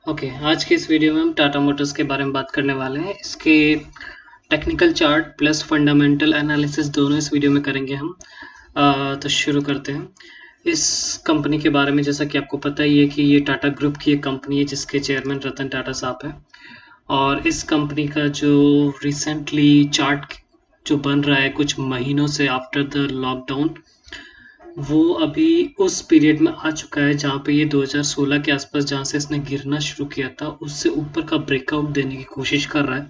Okay, आज के इस वीडियो में हम टाटा मोटर्स के बारे में बात करने वाले हैं। इसके technical chart plus fundamental analysis दोनों इस वीडियो में करेंगे हम। तो शुरू करते हैं। इस कंपनी के बारे में जैसा कि आपको पता ही है कि ये टाटा ग्रुप की एक कंपनी है जिसके चेयरमैन रतन टाटा साहब हैं। और इस कंपनी का जो रिसेंटली चार्ट जो बन रहा है कुछ महीनों से आफ्टर द लॉकडाउन, वो अभी उस पीरियड में आ चुका है जहाँ पे ये 2016 के आसपास जहाँ से इसने गिरना शुरू किया था उससे ऊपर का ब्रेकआउट देने की कोशिश कर रहा है।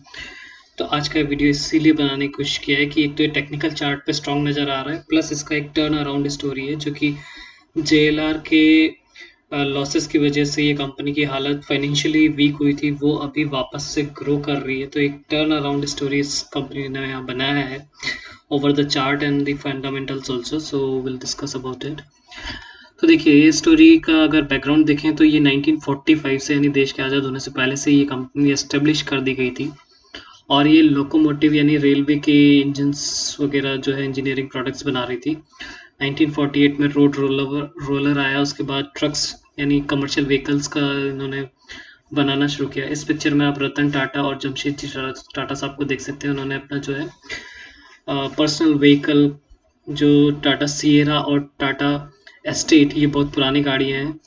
तो आज का वीडियो इसीलिए बनाने की कोशिश किया है कि एक तो ये टेक्निकल चार्ट पे स्ट्रॉन्ग नज़र आ रहा है, प्लस इसका एक टर्न अराउंड स्टोरी है जो कि जेएलआर के लॉसेस की वजह से ये कंपनी की हालत फाइनेंशियली वीक हुई थी, वो अभी वापस से ग्रो कर रही है। तो एक टर्न अराउंड स्टोरी इस कंपनी ने यहाँ बनाया है over the chart and the fundamentals also, so we'll discuss about it. तो देखिए, ये स्टोरी का अगर बैकग्राउंड देखें तो ये 1945 से यानी देश के आज़ाद होने से पहले से ये कंपनी एस्टेब्लिश कर दी गई थी। और ये लोकोमोटिव यानी रेलवे के इंजन्स वगैरह जो है इंजीनियरिंग प्रोडक्ट्स बना रही थी। 1948 में रोड रोलर आया, उसके बाद ट्रक्स यानी कमर्शियल व्हीकल्स का इन्होंने बनाना शुरू किया। इस पिक्चर में आप रतन टाटा और जमशेदजी टाटा साहब को देख सकते हैं। उन्होंने अपना जो है पर्सनल व्हीकल जो टाटा सिएरा और टाटा एस्टेट, ये बहुत पुरानी गाड़ियाँ हैं,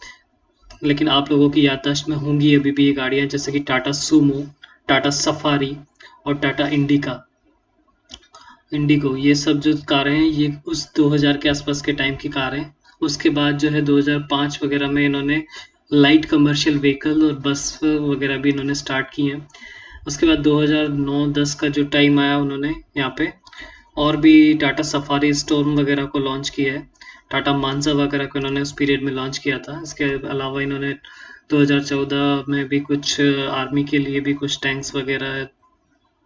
लेकिन आप लोगों की याददाश्त में होंगी अभी भी ये गाड़ियाँ, जैसे कि टाटा सूमो, टाटा सफारी और टाटा इंडिगो। ये सब जो कारें हैं ये उस 2000 के आसपास के टाइम की कार हैं। उसके बाद जो है 2005 वगैरह में इन्होंने लाइट कमर्शियल व्हीकल और बस वगैरह भी इन्होंने स्टार्ट की हैं। उसके बाद 2009-10 का जो टाइम आया, उन्होंने यहाँ पे और भी टाटा सफारी स्टॉर्म वगैरह को लॉन्च किया है। टाटा मानसा वगैरह को इन्होंने उस पीरियड में लॉन्च किया था। इसके अलावा इन्होंने 2014 में भी कुछ आर्मी के लिए भी कुछ टैंक्स वगैरह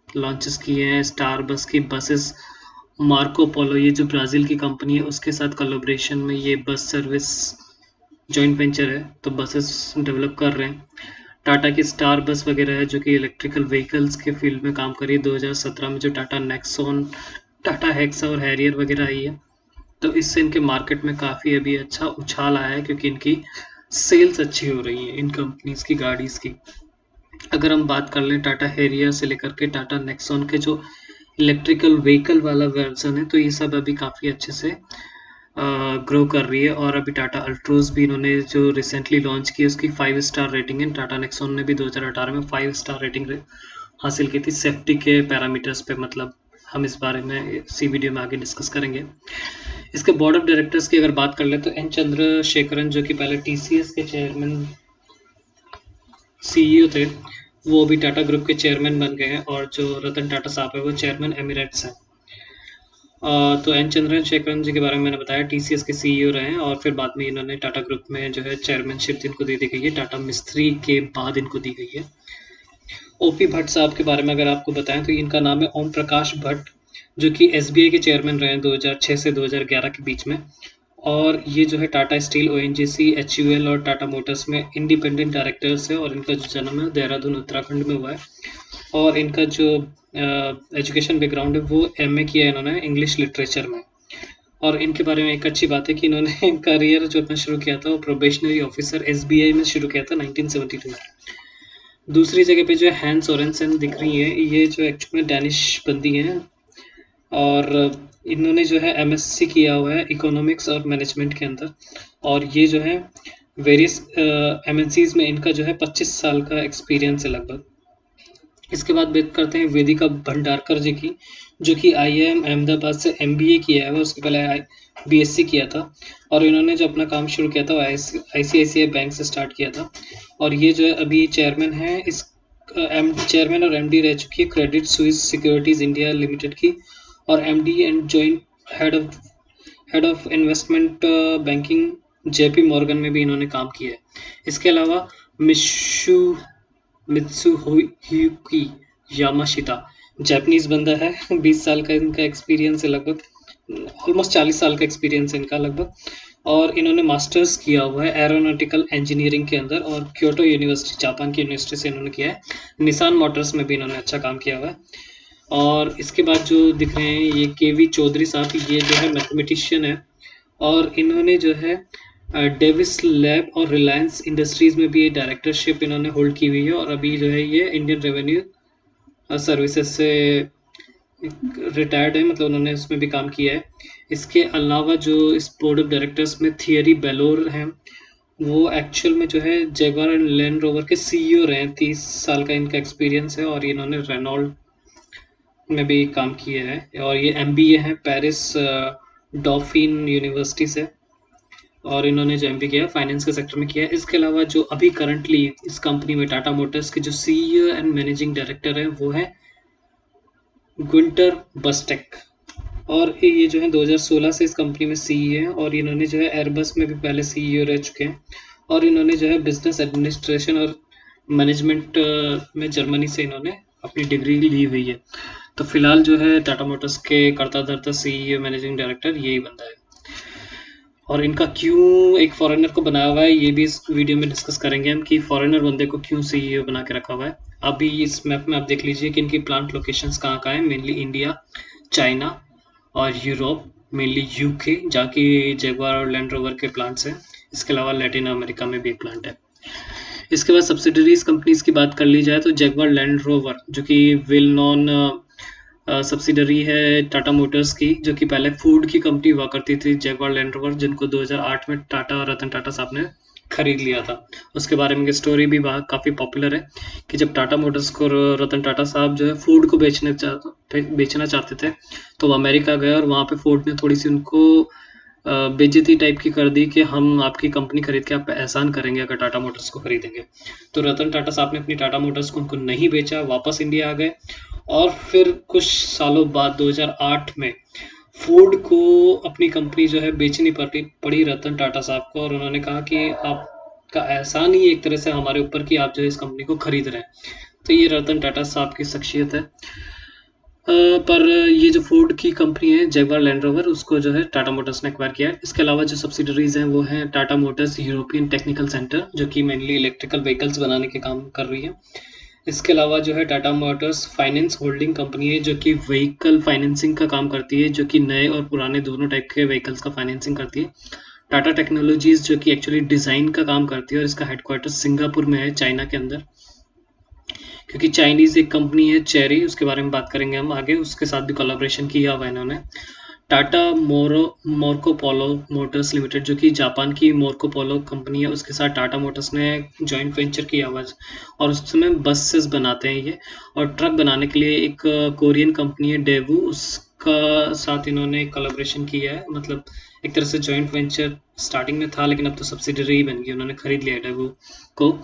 लॉन्चेस किए हैं। स्टार बस की बसेस, मार्को पोलो, ये जो ब्राज़ील की कंपनी है उसके साथ कोलैबोरेशन में ये बस सर्विस जॉइंट वेंचर है, तो बसेस डेवलप कर रहे हैं। टाटा की स्टार बस वगैरह है जो कि इलेक्ट्रिकल व्हीकल्स के फील्ड में काम कर रही है। 2017 में जो टाटा नेक्सॉन, टाटा हेक्सा और हैरियर वगैरह आई है, तो इससे इनके मार्केट में काफ़ी अभी अच्छा उछाल आया है क्योंकि इनकी सेल्स अच्छी हो रही है इन कंपनीज की गाड़ीज़ की। अगर हम बात कर लें टाटा हैरियर से लेकर के टाटा नेक्सॉन के जो इलेक्ट्रिकल व्हीकल वाला वर्जन है, तो ये सब अभी काफ़ी अच्छे से ग्रो कर रही है। और अभी टाटा अल्ट्रोज भी इन्होंने जो रिसेंटली लॉन्च की उसकी 5 स्टार रेटिंग है। टाटा नेक्सॉन ने भी 2018 में 5 स्टार रेटिंग हासिल की थी सेफ्टी के पैरामीटर्स पे। मतलब हम इस बारे में इसी वीडियो में आगे डिस्कस करेंगे। इसके बोर्ड ऑफ डायरेक्टर्स की अगर बात कर ले तो एन चंद्रशेखरन, जो कि पहले टीसीएस के चेयरमैन सीईओ थे, वो अभी टाटा ग्रुप के चेयरमैन बन गए हैं। और जो रतन टाटा साहब है वो चेयरमैन एमिरेट्स हैं। तो एन चंद्रशेखरन जी के बारे में मैंने बताया, टीसीएस के सीईओ रहे हैं और फिर बाद में इन्होंने टाटा ग्रुप में जो है चेयरमैनशिप इनको दे दी गई है। टाटा मिस्त्री के बाद इनको दी गई है। ओपी भट्ट साहब के बारे में अगर आपको बताएं तो इनका नाम है ओम प्रकाश भट्ट, जो कि एसबीआई के चेयरमैन रहे हैं 2006 से 2011 के बीच में। और ये जो है टाटा स्टील, ओएनजीसी, एचयूएल और टाटा मोटर्स में इंडिपेंडेंट डायरेक्टर्स है। और इनका जो जन्म है देहरादून उत्तराखंड में हुआ है। और इनका जो एजुकेशन बैकग्राउंड है वो एमए किया है इन्होंने इंग्लिश लिटरेचर में। और इनके बारे में एक अच्छी बात है कि इन्होंने करियर जो अपना शुरू किया था वो प्रोबेशनरी ऑफिसर एसबीआई में शुरू किया था 1972 में। दूसरी जगह पे जो है हैंस ओरेनसन दिख रही है, ये जो एक्चुअली में डैनिश बंदी हैं। और इन्होंने जो है एमएससी किया हुआ है इकोनॉमिक्स और मैनेजमेंट के अंदर। और ये जो है वेरियस एमएनसीज में इनका जो है 25 साल का एक्सपीरियंस है लगभग। इसके बाद बात करते हैं वेदिका भंडारकर जी की, जो कि आईआईएम अहमदाबाद से एमबीए किया है और उसके पहले बीएससी किया था। और इन्होंने जो अपना काम शुरू किया था वो आईसीआईसीआई बैंक से स्टार्ट किया था। और ये जो है अभी चेयरमैन है, इस चेयरमैन और एमडी रह चुकी है Credit Suisse securities India limited की। और MD and joint head of investment banking JP Morgan में भी इन्होंने काम किया है। इसके अलावा मित्सुहियुकी यामाशिता, जापानीज बंदा है, 20 साल का इनका एक्सपीरियंस है लगभग, ऑलमोस्ट 40 साल का एक्सपीरियंस है इनका लगभग। और इन्होंने मास्टर्स किया हुआ है एरोनॉटिकल इंजीनियरिंग के अंदर और क्योटो यूनिवर्सिटी, जापान की यूनिवर्सिटी से इन्होंने किया है। निसान मोटर्स में भी इन्होंने अच्छा काम किया हुआ है। और इसके बाद जो दिख रहे हैं ये केवी चौधरी साहब, ये जो है मैथमेटिशियन है। और इन्होंने जो है डेविस लैब और रिलायंस इंडस्ट्रीज में भी ये डायरेक्टरशिप इन्होंने होल्ड की हुई है, और अभी जो है ये इंडियन रेवेन्यू सर्विसेज से रिटायर्ड है, मतलब उन्होंने उसमें भी काम किया है। इसके अलावा जो इस बोर्ड ऑफ डायरेक्टर्स में थियरी बेलोर हैं, वो एक्चुअल में जो है जगुआर एंड लैंड रोवर के सीईओ रहे हैं। 30 साल का इनका एक्सपीरियंस है, और इन्होंने रेनॉल्ट में भी काम किया है, और ये एमबीए है पेरिस डॉफिन यूनिवर्सिटी से, और इन्होंने जो एमबीए किया फाइनेंस के सेक्टर में किया है। इसके अलावा जो अभी करंटली इस कंपनी में टाटा मोटर्स के जो सीईओ एंड मैनेजिंग डायरेक्टर हैं वो है गुंटर बस्टेक, और ये जो है 2016 से इस कंपनी में सीईओ हैं, और इन्होंने जो है एयरबस में भी पहले सीईओ रह चुके हैं, और इन्होंने जो है बिजनेस एडमिनिस्ट्रेशन और मैनेजमेंट में जर्मनी से इन्होंने अपनी डिग्री ली हुई है। तो फिलहाल जो है टाटा मोटर्स के करता धरता सीईओ मैनेजिंग डायरेक्टर यही बंदा है, और इनका क्यों एक फॉरेनर को बनाया हुआ है ये भी इस वीडियो में डिस्कस करेंगे हम, कि फॉरेनर बंदे को क्यों सीईओ बना के रखा हुआ है। अभी इस मैप में आप देख लीजिए कि इनकी प्लांट लोकेशंस कहाँ कहाँ है। मेनली इंडिया, चाइना और यूरोप, मेनली यूके जहाँ की जगुआर और लैंड रोवर के प्लांट्स हैं। इसके अलावा लैटिन अमेरिका में भी एक प्लांट है। इसके बाद सब्सिडरीज कंपनीज की बात कर ली जाए तो जगुआर लैंड रोवर जो कि वेल नॉन सब्सिडरी है टाटा मोटर्स की, जो कि पहले फूड की कंपनी हुआ करती थी जगुआर लैंड रोवर, जिनको 2008 में टाटा रतन टाटा साहब ने खरीद लिया था। उसके बारे में स्टोरी भी काफ़ी पॉपुलर है कि जब टाटा मोटर्स को रतन टाटा साहब जो है फूड को बेचना चाहते थे, तो वो अमेरिका गए, और वहाँ पे फूड ने थोड़ी सी उनको बेइज्जती टाइप की कर दी कि हम आपकी कंपनी खरीद के आप पे एहसान करेंगे अगर टाटा मोटर्स को खरीदेंगे। तो रतन टाटा साहब ने अपनी टाटा मोटर्स को उनको नहीं बेचा, वापस इंडिया आ गए, और फिर कुछ सालों बाद 2008 में फोर्ड को अपनी कंपनी जो है बेचनी पड़ी रतन टाटा साहब को, और उन्होंने कहा कि आपका एहसान ही एक तरह से हमारे ऊपर कि आप जो है इस कंपनी को खरीद रहे हैं। तो ये रतन टाटा साहब की शख्सियत है। पर ये जो फोर्ड की कंपनी है जगुआर लैंड रोवर, उसको जो है टाटा मोटर्स ने एक्वायर किया है। इसके अलावा जो सब्सिडरीज हैं वो हैं Tata Motors European technical centre, जो कि मेनली इलेक्ट्रिकल व्हीकल्स बनाने के काम कर रही है। इसके अलावा जो है Tata Motors finance holding company है, जो कि व्हीकल फाइनेंसिंग का काम करती है, जो कि नए और पुराने दोनों टाइप के व्हीकल्स का फाइनेंसिंग करती है। टाटा टेक्नोलॉजीज जो कि एक्चुअली डिज़ाइन का काम करती है, और इसका हेडक्वार्टर सिंगापुर में है, चाइना के अंदर। क्योंकि चाइनीज़ एक कंपनी है चेरी, उसके बारे में बात करेंगे हम आगे, उसके साथ भी कोलैबोरेशन किया हुआ है इन्होंने। टाटा मोर्को पोलो मोटर्स लिमिटेड, जो कि जापान की मोर्को पोलो कंपनी है, उसके साथ टाटा मोटर्स ने जॉइंट वेंचर किया हुआ है, और उसमें बसेस बनाते हैं ये, और ट्रक बनाने के लिए एक कोरियन कंपनी है डेवू, उसका साथ इन्होंने कोलैबोरेशन किया है। मतलब एक तरह से जॉइंट वेंचर स्टार्टिंग में था, लेकिन अब तो सब्सिडरी बन गई, उन्होंने खरीद लिया डेवू को,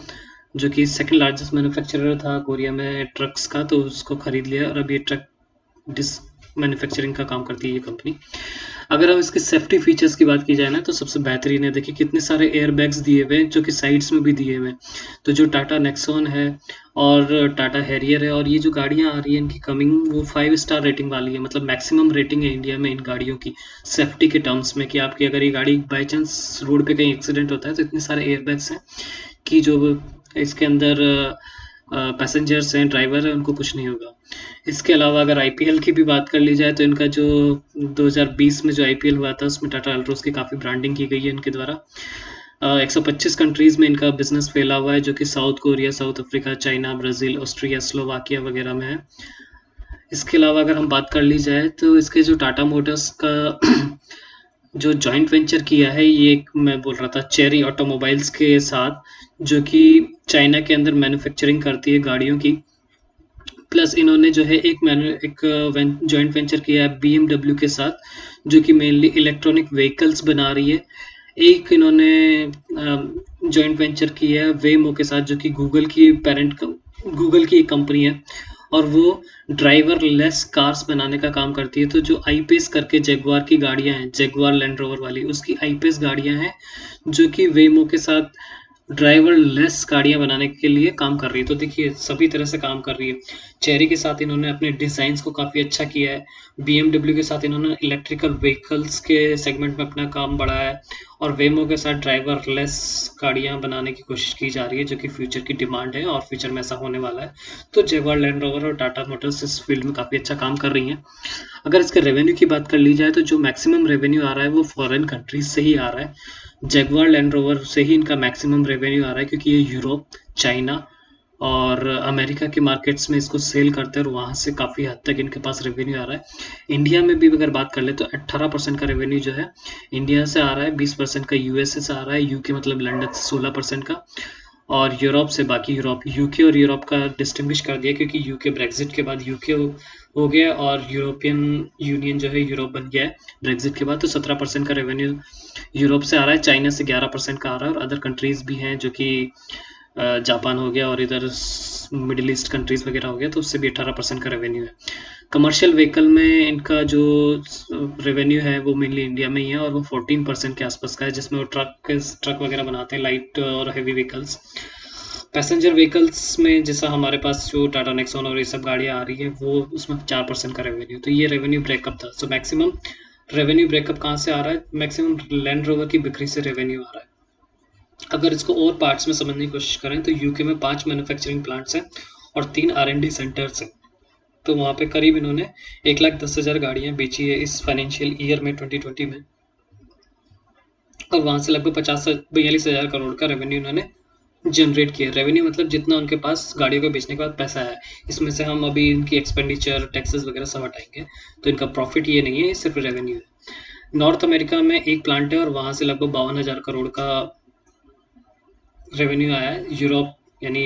जो कि सेकंड लार्जेस्ट मैन्युफैक्चरर था कोरिया में ट्रक्स का, तो उसको खरीद लिया, और अब ये ट्रक डिस्क मैन्युफैक्चरिंग का काम करती है ये कंपनी। अगर हम इसके सेफ्टी फीचर्स की बात की जाए ना, तो सबसे बेहतरीन है। देखिए कितने सारे एयर बैग्स दिए हुए हैं, जो कि साइड्स में भी दिए हुए हैं। तो जो टाटा नेक्सॉन है और टाटा हैरियर है, और ये जो गाड़ियां आ रही हैं इनकी कमिंग, वो 5 स्टार रेटिंग वाली है। मतलब मैक्सिमम रेटिंग है इंडिया में इन गाड़ियों की सेफ्टी के टर्म्स में, कि आपकी अगर ये गाड़ी बाई चांस रोड पे कहीं एक्सीडेंट होता है तो इतने सारे एयर बैग्स हैं कि जो इसके अंदर पैसेंजर्स हैं, ड्राइवर हैं, उनको कुछ नहीं होगा। इसके अलावा अगर आईपीएल की भी बात कर ली जाए, तो इनका जो 2020 में जो आईपीएल हुआ था, उसमें टाटा अल्ट्रोज की काफ़ी ब्रांडिंग की गई है इनके द्वारा। 125 कंट्रीज में इनका बिजनेस फैला हुआ है, जो कि south Korea, south Africa, China, Brazil, Austria, Slovakia वगैरह में है। इसके अलावा अगर हम बात कर ली जाए, तो इसके जो टाटा मोटर्स का जो जॉइंट वेंचर किया है, ये एक मैं बोल रहा था चेरी ऑटोमोबाइल्स के साथ, जो कि चाइना के अंदर मैन्युफैक्चरिंग करती है गाड़ियों की। प्लस इन्होंने जो है एक जॉइंट वेंचर किया है बीएमडब्ल्यू के साथ, जो कि मेनली इलेक्ट्रॉनिक व्हीकल्स बना रही है। एक इन्होंने जॉइंट वेंचर किया है वेमो के साथ, जो कि गूगल की एक कंपनी है, और वो ड्राइवर लेस कार्स बनाने का काम करती है। तो जो आईपेस करके जगुआर की गाड़ियां हैं, जगुआर लैंड रोवर वाली, उसकी आईपेस गाड़ियां हैं, जो कि वेमो के साथ ड्राइवर लेस गाड़ियां बनाने के लिए काम कर रही है। तो देखिए सभी तरह से काम कर रही है। चेरी के साथ इन्होंने अपने डिजाइन्स को काफ़ी अच्छा किया है। बीएमडब्ल्यू के साथ इन्होंने इलेक्ट्रिकल व्हीकल्स के सेगमेंट में अपना काम बढ़ाया है, और वेमो के साथ ड्राइवरलेस गाड़ियां बनाने की कोशिश की जा रही है, जो कि फ्यूचर की डिमांड है और फ्यूचर में ऐसा होने वाला है। तो जगुआर लैंड रोवर और टाटा मोटर्स इस फील्ड में काफ़ी अच्छा काम कर रही हैं। अगर इसके रेवेन्यू की बात कर ली जाए तो जो मैक्सिमम रेवेन्यू आ रहा है वो फॉरेन कंट्रीज से ही आ रहा है। जगुआर लैंड रोवर से ही इनका मैक्सिमम रेवेन्यू आ रहा है, क्योंकि ये यूरोप, चाइना और अमेरिका के मार्केट्स में इसको सेल करते हैं और वहाँ से काफ़ी हद तक इनके पास रेवेन्यू आ रहा है। इंडिया में भी अगर बात कर ले तो 18% का रेवेन्यू जो है इंडिया से आ रहा है, 20% का यूएसए से आ रहा है, यूके मतलब लंदन से 16% का, और यूरोप से बाकी यूरोप, यूके और यूरोप का डिस्टिंग्विश कर दिया क्योंकि यूके ब्रेग्जिट के बाद यूके हो गया और यूरोपियन यूनियन जो है यूरोप बन गया है ब्रेग्जिट के बाद। तो 17% का रेवेन्यू यूरोप से आ रहा है, चाइना से 11% का आ रहा है, और अदर कंट्रीज भी हैं जो कि जापान हो गया और इधर मिडिल ईस्ट कंट्रीज वगैरह हो गया, तो उससे भी 18% का रेवेन्यू है। कमर्शियल व्हीकल में इनका जो रेवेन्यू है वो मेनली इंडिया में ही है और वो 14% के आसपास का है, जिसमें वो ट्रक वगैरह बनाते हैं, लाइट और हैवी व्हीकल्स। पैसेंजर व्हीकल्स में जैसा हमारे पास जो टाटा नेक्सॉन और ये सब गाड़ियाँ आ रही है वो उसमें 4% का रेवेन्यू। तो ये रेवेन्यू ब्रेकअप था। सो मैक्सिमम रेवेन्यू ब्रेकअप कहाँ से आ रहा है? मैक्सिमम लैंड रोवर की बिक्री से रेवेन्यू आ रहा है। अगर इसको और पार्ट्स में समझने की कोशिश करें तो यूके में 5 मैन्युफैक्चरिंग प्लांट्स हैं और 3 R&D सेंटर्स हैं। तो वहाँ पे करीब इन्होंने 1,10,000 गाड़ियाँ बेची है इस फाइनेंशियल ईयर में 2020 में, और वहाँ से लगभग 42,000 करोड़ का रेवेन्यू इन्होंने जनरेट किया। रेवेन्यू मतलब जितना उनके पास गाड़ियों को बेचने के बाद पैसा है, इसमें से हम अभी इनकी एक्सपेंडिचर, टैक्सेस वगैरह सब हटाएंगे, तो इनका प्रॉफिट ये नहीं है, ये सिर्फ रेवेन्यू है। नॉर्थ अमेरिका में एक प्लांट है और वहाँ से लगभग 52,000 करोड़ का रेवेन्यू आया है। यूरोप यानी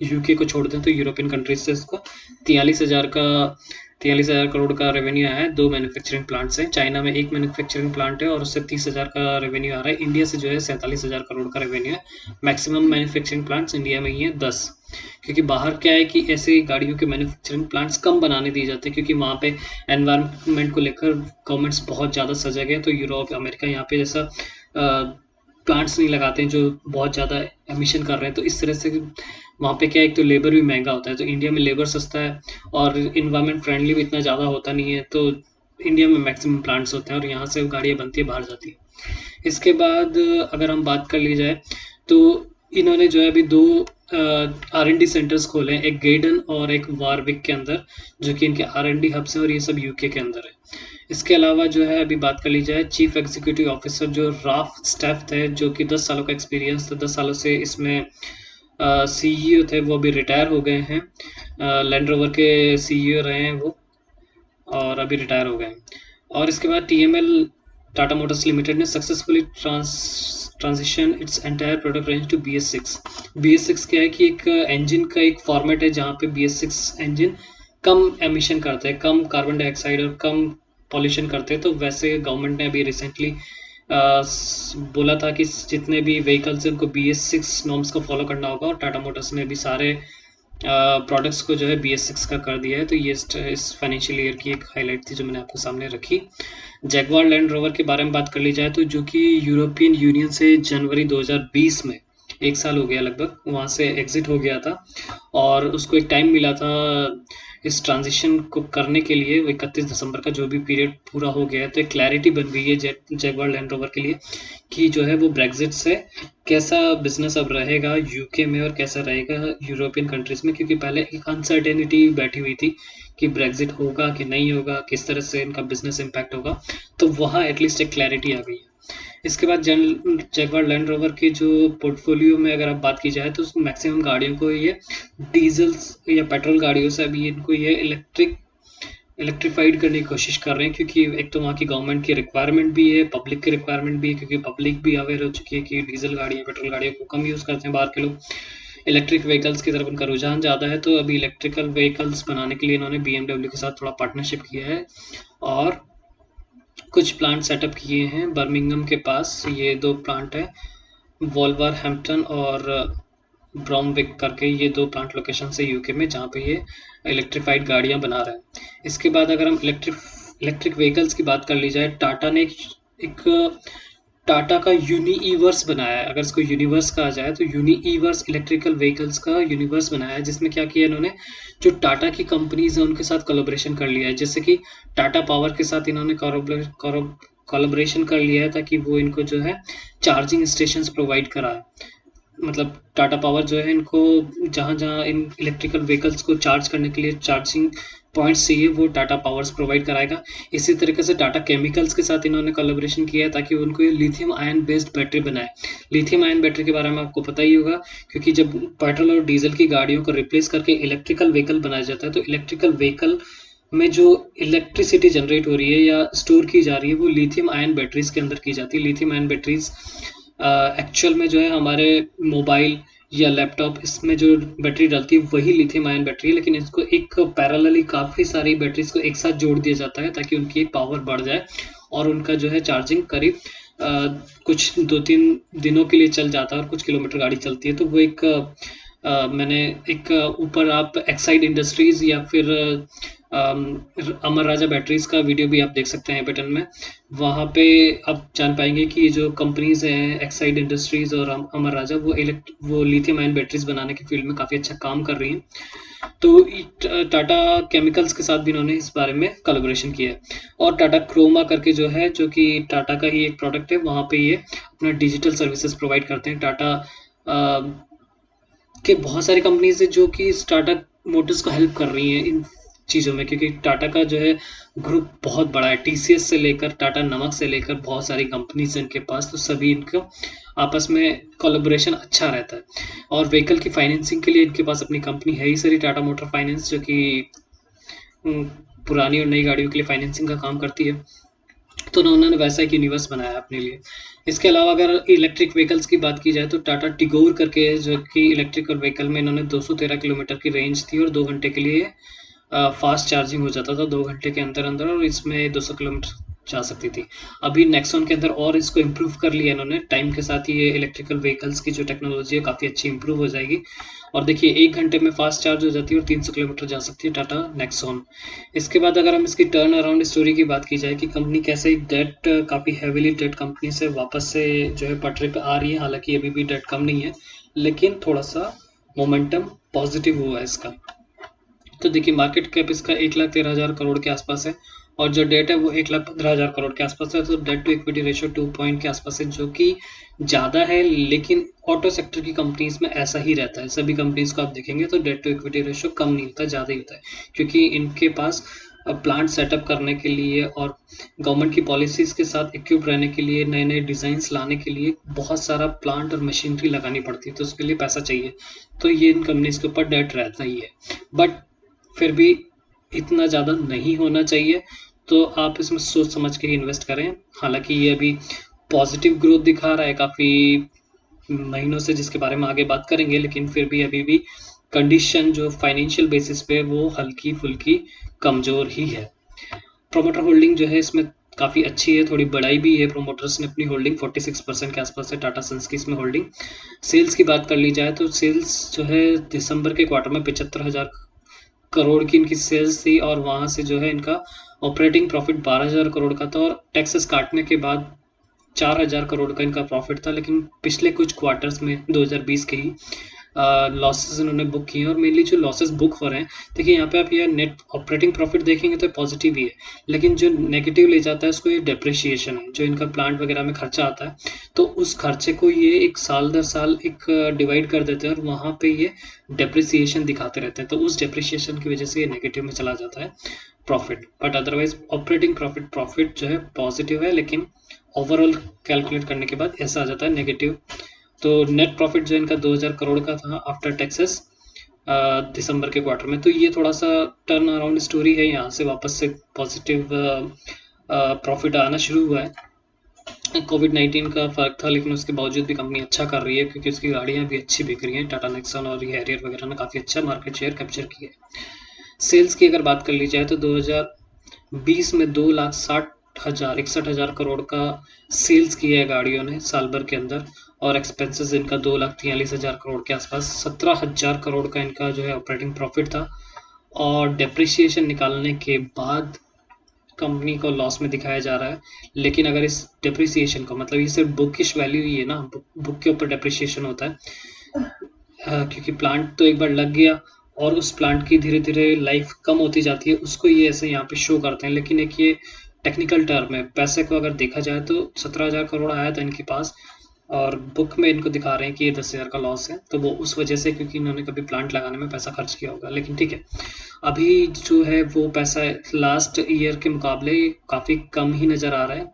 यूके को छोड़ दें तो यूरोपियन कंट्रीज से इसको 43,000 करोड़ का रेवेन्यू आया है। 2 मैन्युफैक्चरिंग प्लांट्स हैं। चाइना में 1 मैन्युफैक्चरिंग प्लांट है और उससे 30,000 का रेवेन्यू आ रहा है। इंडिया से जो है 47,000 करोड़ का रेवेन्यू है। मैक्सिमम मैन्युफैक्चरिंग प्लांट्स इंडिया में ही है 10, क्योंकि बाहर क्या है कि ऐसे गाड़ियों के मैन्युफैक्चरिंग प्लांट्स कम बनाने दिए जाते हैं, क्योंकि वहाँ पे एनवायरनमेंट को लेकर गवर्नमेंट्स बहुत ज़्यादा सजग है। तो यूरोप, अमेरिका यहाँ पे जैसा प्लांट्स नहीं लगाते हैं जो बहुत ज़्यादा एमिशन कर रहे हैं, तो इस तरह से वहाँ पे क्या है, एक तो लेबर भी महंगा होता है। तो इंडिया में लेबर सस्ता है और इन्वायरमेंट फ्रेंडली भी इतना ज़्यादा होता नहीं है, तो इंडिया में मैक्सिमम प्लांट्स होते हैं और यहाँ से गाड़ियाँ बनती है, बाहर जाती है। इसके बाद अगर हम बात कर ली जाए तो इन्होंने जो है अभी 2 R&D सेंटर्स खोले हैं, एक गेडन और एक वारविक के अंदर, जो कि इनके R&D हब्स हैं और ये सब यूके के अंदर है। इसके अलावा जो है अभी बात कर ली जाए, चीफ एग्जीक्यूटिव ऑफिसर जो राफ स्टेफ थे, जो कि 10 सालों का एक्सपीरियंस था, 10 सालों से इसमें सीईओ थे, वो अभी रिटायर हो गए हैं। लैंड रोवर के सीईओ रहे हैं वो और अभी रिटायर हो गए हैं। और इसके बाद TML टाटा मोटर्स लिमिटेड ने successfully transition its entire product range to BS6। BS6 क्या है कि एक इंजन का एक फॉर्मेट है जहाँ पे BS6 इंजन कम एमिशन करते हैं, कम कार्बन डाइऑक्साइड और कम पॉल्यूशन करते हैं। तो वैसे गवर्नमेंट ने अभी रिसेंटली बोला था कि जितने भी व्हीकल्स हैं उनको BS6 नॉर्म्स को फॉलो करना होगा, और टाटा मोटर्स ने अभी सारे प्रोडक्ट्स को जो है BS6 का कर दिया है। तो ये इस फाइनेंशियल ईयर की एक हाईलाइट थी जो मैंने आपको सामने रखी। जैगवार लैंड रोवर के बारे में बात कर ली जाए तो जो कि यूरोपियन यूनियन से जनवरी 2020 में, 1 साल हो गया लगभग, वहाँ से एग्जिट हो गया था और उसको एक टाइम मिला था इस ट्रांजिशन को करने के लिए। 31 दिसंबर का जो भी पीरियड पूरा हो गया है, तो एक क्लैरिटी बन गई है जैगवार लैंड रोवर के लिए कि जो है वो ब्रेग्जिट से कैसा बिजनेस अब रहेगा यूके में और कैसा रहेगा यूरोपियन कंट्रीज में, क्योंकि पहले एक अनसर्टेनिटी बैठी हुई थी कि ब्रेग्जिट होगा कि नहीं होगा, किस तरह से इनका बिजनेस इम्पैक्ट होगा। तो वहाँ एटलीस्ट एक क्लैरिटी आ गई है। इसके बाद जैगवार लैंड रोवर के जो पोर्टफोलियो में अगर आप बात की जाए तो मैक्सिमम गाड़ियों को ये डीजल्स या पेट्रोल गाड़ियों से अभी इनको ये इलेक्ट्रीफाइड करने की कोशिश कर रहे हैं, क्योंकि एक तो वहाँ की गवर्नमेंट की रिक्वायरमेंट भी है, पब्लिक की रिक्वायरमेंट भी है, क्योंकि पब्लिक भी अवेयर हो चुकी है कि डीजल गाड़ियाँ, पेट्रोल गाड़ियों को कम यूज़ करते हैं बाहर के लोग। इलेक्ट्रिक व्हीकल्स की तरफ उनका रुझान ज़्यादा है, तो अभी इलेक्ट्रिकल व्हीकल्स बनाने के लिए इन्होंने BMW के साथ थोड़ा पार्टनरशिप किया है और कुछ प्लांट सेटअप किए हैं बर्मिंघम के पास। ये 2 प्लांट है, वोल्वरहैम्पटन और ब्रॉमविक करके, ये 2 प्लांट लोकेशन है यूके में जहाँ पे ये इलेक्ट्रीफाइड गाड़ियाँ बना रहे हैं। इसके बाद अगर हम इलेक्ट्रिक व्हीकल्स की बात कर ली जाए, टाटा ने एक टाटा का यूनिवर्स बनाया है। अगर इसको यूनिवर्स कहा जाए तो यूनिवर्स इलेक्ट्रिकल व्हीकल्स का यूनिवर्स बनाया है, जिसमें क्या किया इन्होंने, जो टाटा की कंपनीज है उनके साथ कोलैबोरेशन कर लिया है। जैसे कि टाटा पावर के साथ इन्होंने कोलैबोरेशन कर लिया है ताकि वो इनको जो है चार्जिंग स्टेशंस प्रोवाइड कराए। मतलब टाटा पावर जो है इनको जहाँ-जहाँ इन इलेक्ट्रिकल व्हीकल्स को चार्ज करने के लिए चार्जिंग पॉइंट्स चाहिए वो टाटा पावर्स प्रोवाइड कराएगा। इसी तरीके से टाटा केमिकल्स के साथ इन्होंने कोलैबोरेशन किया है ताकि उनको ये लिथियम आयन बेस्ड बैटरी बनाए। लिथियम आयन बैटरी के बारे में आपको पता ही होगा, क्योंकि जब पेट्रोल और डीजल की गाड़ियों को रिप्लेस करके इलेक्ट्रिकल व्हीकल बनाया जाता है तो इलेक्ट्रिकल व्हीकल में जो इलेक्ट्रिसिटी जनरेट हो रही है या स्टोर की जा रही है वो लिथियम आयन बैटरीज के अंदर की जाती है। लिथियम आयन बैटरीज एक्चुअल में जो है हमारे मोबाइल या लैपटॉप इसमें जो बैटरी डलती है वही लिथियम आयन बैटरी है, लेकिन इसको एक पैरेलली काफ़ी सारी बैटरीज को एक साथ जोड़ दिया जाता है ताकि उनकी एक पावर बढ़ जाए और उनका जो है चार्जिंग करीब कुछ 2-3 दिनों के लिए चल जाता है और कुछ किलोमीटर गाड़ी चलती है। तो वो एक मैंने एक ऊपर आप एक्साइड इंडस्ट्रीज या फिर अमर राजा बैटरीज का वीडियो भी आप देख सकते हैं बटन में। वहाँ पे आप जान पाएंगे कि ये जो कंपनीज हैं एक्साइड इंडस्ट्रीज और अमर राजा वो लिथियम आयन बैटरीज बनाने की फील्ड में काफ़ी अच्छा काम कर रही हैं। तो टाटा केमिकल्स के साथ भी इन्होंने इस बारे में कोलैबोरेशन किया है। और टाटा क्रोमा करके जो है, जो कि टाटा का ही एक प्रोडक्ट है, वहाँ पे ये अपना डिजिटल सर्विसेज प्रोवाइड करते हैं। टाटा के बहुत सारी कंपनीज है जो कि टाटा मोटर्स को हेल्प कर रही हैं इन चीज़ों में, क्योंकि टाटा का जो है ग्रुप बहुत बड़ा है। टीसीएस से लेकर टाटा नमक से लेकर बहुत सारी कंपनीज हैं इनके पास, तो सभी इनको आपस में कोलैबोरेशन अच्छा रहता है। और व्हीकल की फाइनेंसिंग के लिए इनके पास अपनी कंपनी है ही सारी, टाटा मोटर फाइनेंस, जो कि पुरानी और नई गाड़ियों के लिए फाइनेंसिंग का काम करती है। तो उन्होंने वैसा एक यूनिवर्स बनाया अपने लिए। इसके अलावा अगर इलेक्ट्रिक व्हीकल्स की बात की जाए तो टाटा टिगोर करके, जो कि इलेक्ट्रिकल व्हीकल में इन्होंने 213 किलोमीटर की रेंज थी और 2 घंटे के लिए फास्ट चार्जिंग हो जाता था 2 घंटे के अंदर अंदर, और इसमें 200 किलोमीटर जा सकती थी। अभी नेक्सॉन के अंदर और इसको इम्प्रूव कर लिया इन्होंने। टाइम के साथ ही ये इलेक्ट्रिकल व्हीकल्स की जो टेक्नोलॉजी है काफ़ी अच्छी इम्प्रूव हो जाएगी। और देखिए 1 घंटे में फास्ट चार्ज हो जाती है और 300 किलोमीटर जा सकती है टाटा नेक्सॉन। इसके बाद अगर हम इसकी टर्न अराउंड स्टोरी की बात की जाए कि कंपनी कैसे डेट, काफ़ी हैवीली डेट कंपनी से वापस से जो है पटरी पे आ रही है। हालांकि अभी भी डेट कम नहीं है, लेकिन थोड़ा सा मोमेंटम पॉजिटिव हुआ है इसका। तो देखिए मार्केट कैप इसका 1,13,000 करोड़ के आसपास है और जो डेट है वो 1,15,000 करोड़ के आसपास है। तो debt to equity ratio 2 point के आसपास है, जो कि ज़्यादा है, लेकिन ऑटो सेक्टर की कंपनीज में ऐसा ही रहता है। सभी कंपनीज को आप देखेंगे तो डेट टू इक्विटी रेशियो कम नहीं होता, ज़्यादा ही होता है, क्योंकि इनके पास प्लांट सेटअप करने के लिए और गवर्नमेंट की पॉलिसीज के साथ इक्विप रहने के लिए, नए नए डिज़ाइंस लाने के लिए बहुत सारा प्लांट और मशीनरी लगानी पड़ती है, तो उसके लिए पैसा चाहिए। तो ये इन कंपनीज के ऊपर डेट रहता ही है, बट फिर भी इतना ज़्यादा नहीं होना चाहिए। तो आप इसमें सोच समझ के ही इन्वेस्ट करें। हालांकि ये अभी पॉजिटिव ग्रोथ दिखा रहा है काफ़ी महीनों से, जिसके बारे में आगे बात करेंगे, लेकिन फिर भी अभी भी कंडीशन जो फाइनेंशियल बेसिस पे वो हल्की फुल्की कमज़ोर ही है। प्रोमोटर होल्डिंग जो है इसमें काफ़ी अच्छी है, थोड़ी बढ़ाई भी है। प्रोमोटर्स ने अपनी होल्डिंग 46% के आसपास है टाटा सन्स की इसमें होल्डिंग। सेल्स की बात कर ली जाए तो सेल्स जो है दिसंबर के क्वार्टर में 75,000 करोड़ की इनकी सेल्स थी और वहाँ से जो है इनका ऑपरेटिंग प्रॉफिट 12,000 करोड़ का था और टैक्सेस काटने के बाद 4,000 करोड़ का इनका प्रॉफिट था। लेकिन पिछले कुछ क्वार्टर्स में 2020 के ही लॉसेस इन्होंने बुक किए हैं और मेनली जो लॉसेस बुक हो रहे हैं, देखिए यहाँ पे आप ये नेट ऑपरेटिंग प्रॉफिट देखेंगे तो पॉजिटिव ही है, लेकिन जो नेगेटिव ले जाता है उसको ये डेप्रिसिएशन है, जो इनका प्लांट वगैरह में खर्चा आता है, तो उस खर्चे को ये एक साल दर साल एक डिवाइड कर देते हैं और वहाँ पे ये डेप्रिसिएशन दिखाते रहते हैं। तो उस डेप्रिसिएशन की वजह से ये नेगेटिव में चला जाता है profit, but otherwise operating profit जो है पॉजिटिव है, लेकिन ओवरऑल कैलकुलेट करने के बाद ऐसा आ जाता है नेगेटिव। तो नेट प्रॉफिट जो इनका 2,000 करोड़ का था आफ्टर टैक्सेस दिसंबर के क्वार्टर में। तो ये थोड़ा सा टर्न अराउंड स्टोरी है, यहाँ से वापस से पॉजिटिव प्रॉफिट आना शुरू हुआ है। कोविड-19 का फर्क था, लेकिन उसके बावजूद भी कंपनी अच्छा कर रही है क्योंकि उसकी गाड़ियाँ भी अच्छी बिक रही हैं। टाटा नेक्सॉन और हैरियर वगैरह ने काफ़ी अच्छा मार्केट शेयर कैप्चर किया है। सेल्स की अगर बात कर ली जाए तो 2020 में 2,61,000 करोड़ का सेल्स किया है गाड़ियों ने साल भर के अंदर, और एक्सपेंसेस इनका 2,43,000 करोड़ के आसपास। 17,000 करोड़ का इनका जो है ऑपरेटिंग प्रॉफिट था और डेप्रिसिएशन निकालने के बाद कंपनी को लॉस में दिखाया जा रहा है। लेकिन अगर इस डेप्रिसिएशन को, मतलब ये सिर्फ बुकिश वैल्यू ही है ना, बुक के ऊपर डेप्रिसिएशन होता है, क्योंकि प्लांट तो एक बार लग गया और उस प्लांट की धीरे धीरे लाइफ कम होती जाती है, उसको ये ऐसे यहाँ पे शो करते हैं। लेकिन एक ये टेक्निकल टर्म में पैसे को अगर देखा जाए तो 17,000 करोड़ आया था इनके पास, और बुक में इनको दिखा रहे हैं कि ये 10,000 का लॉस है, तो वो उस वजह से क्योंकि इन्होंने कभी प्लांट लगाने में पैसा खर्च किया होगा। लेकिन ठीक है, अभी जो है वो पैसा लास्ट ईयर के मुकाबले काफ़ी कम ही नज़र आ रहा है।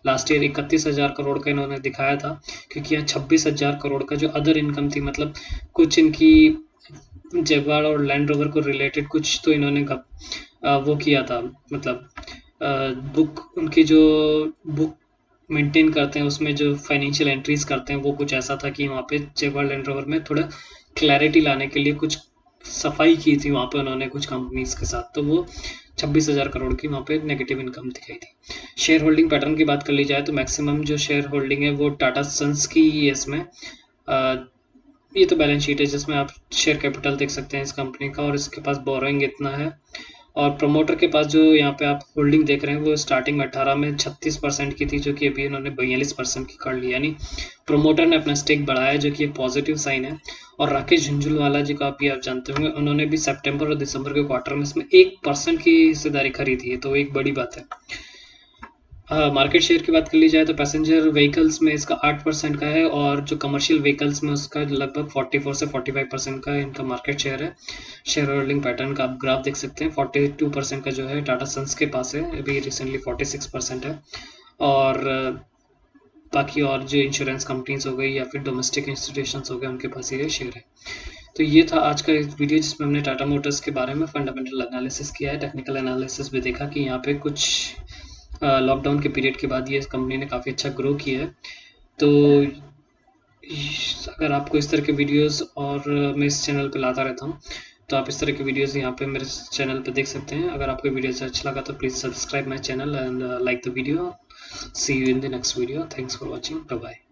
लास्ट ईयर 31,000 करोड़ का इन्होंने दिखाया था, क्योंकि यहाँ 26,000 करोड़ का जो अदर इनकम थी, मतलब कुछ इनकी जगवाड़ और लैंड रोवर को रिलेटेड कुछ तो इन्होंने वो किया था, मतलब बुक उनकी जो बुक मेंटेन करते हैं उसमें जो फाइनेंशियल एंट्रीज करते हैं वो कुछ ऐसा था कि वहाँ पे जगवाड़ लैंड रोवर में थोड़ा क्लैरिटी लाने के लिए कुछ सफाई की थी वहाँ पे उन्होंने कुछ कंपनीज के साथ, तो वो 26,000 करोड़ की वहाँ पे नेगेटिव इनकम दिखाई थी। शेयर होल्डिंग पैटर्न की बात कर ली जाए तो मैक्सिमम जो शेयर होल्डिंग है वो टाटा सन्स की ही है इसमें। ये तो बैलेंस शीट है जिसमें आप शेयर कैपिटल देख सकते हैं इस कंपनी का, और इसके पास बोरोइंग इतना है। और प्रमोटर के पास जो यहाँ पे आप होल्डिंग देख रहे हैं वो स्टार्टिंग में 18 में 36% की थी, जो कि अभी इन्होंने 42% की कर ली, यानी प्रमोटर ने अपना स्टेक बढ़ाया, जो कि एक पॉजिटिव साइन है। और राकेश झुंझुनवाला जी को आप जानते होंगे, उन्होंने भी सितंबर और दिसंबर के क्वार्टर में इसमें 1% की हिस्सेदारी खरीदी है, तो एक बड़ी बात है। मार्केट शेयर की बात कर ली जाए तो पैसेंजर व्हीकल्स में इसका 8% का है, और जो कमर्शियल व्हीकल्स में उसका लगभग 44 से 45% का इनका मार्केट शेयर है। शेयर होल्डिंग पैटर्न का आप ग्राफ देख सकते हैं, 42% का जो है टाटा सन्स के पास है, अभी रिसेंटली 46% है। और बाकी और जो इंश्योरेंस कंपनीज हो गई या फिर डोमेस्टिक इंस्टीट्यूशंस हो गए उनके पास ये शेयर है। तो ये था आज का एक वीडियो जिसमें हमने टाटा मोटर्स के बारे में फंडामेंटल एनालिसिस किया है, टेक्निकल एनालिसिस भी देखा कि यहाँ पे कुछ लॉकडाउन के पीरियड के बाद ये कंपनी ने काफ़ी अच्छा ग्रो किया है। तो अगर आपको इस तरह के वीडियोस और मैं इस चैनल पे लाता रहता हूँ, तो आप इस तरह के वीडियोस यहाँ पे मेरे चैनल पे देख सकते हैं। अगर आपको वीडियो अच्छा लगा तो please subscribe my channel and like the video. See you in the next video. Thanks for watching. Bye bye.